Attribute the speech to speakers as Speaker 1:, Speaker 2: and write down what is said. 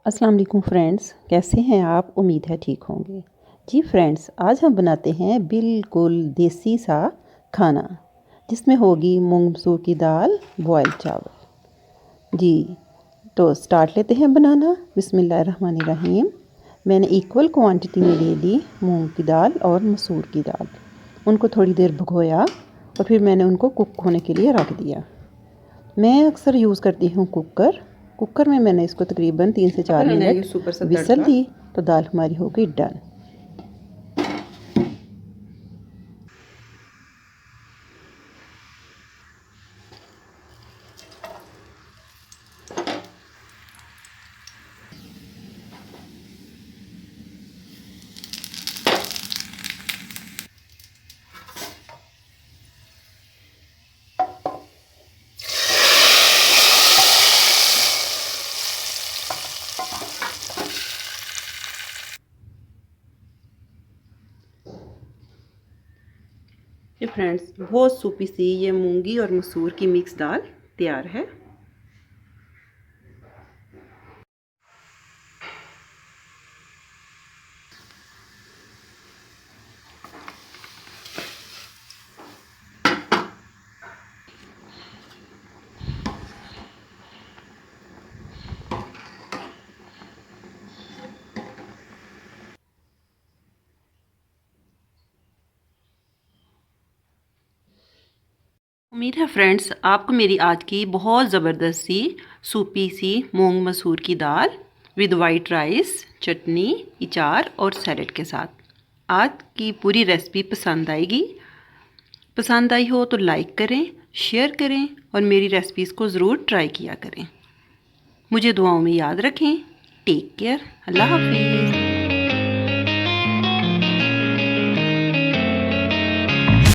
Speaker 1: अस्सलाम वालेकुम फ्रेंड्स, कैसे हैं आप? उम्मीद है ठीक होंगे। जी फ्रेंड्स, आज हम बनाते हैं बिल्कुल देसी सा खाना जिसमें होगी मूंग मसूर की दाल, बॉयल चावल। जी तो स्टार्ट लेते हैं बनाना। बिस्मिल्लाहिर्रहमानिर्रहीम। मैंने इक्वल क्वांटिटी में ले ली मूंग की दाल और मसूर की दाल। उनको थोड़ी देर भिगोया और फिर मैंने उनको कुक होने के लिए रख दिया। मैं अक्सर यूज़ करती हूँ कुकर में मैंने इसको तकरीबन 3 से 4 मिनट विसल दी तो दाल हमारी हो गई डन। ये फ्रेंड्स बहुत सूपी सी ये मूंगी और मसूर की मिक्स दाल तैयार है। उम्मीद है फ्रेंड्स आपको मेरी आज की बहुत ज़बरदस्त सी सूपी सी मूंग मसूर की दाल विद वाइट राइस, चटनी, अचार और सैलेड के साथ आज की पूरी रेसिपी पसंद आएगी। पसंद आई हो तो लाइक करें, शेयर करें और मेरी रेसिपीज़ को ज़रूर ट्राई किया करें। मुझे दुआओं में याद रखें। Take care. अल्लाह हाफिज़।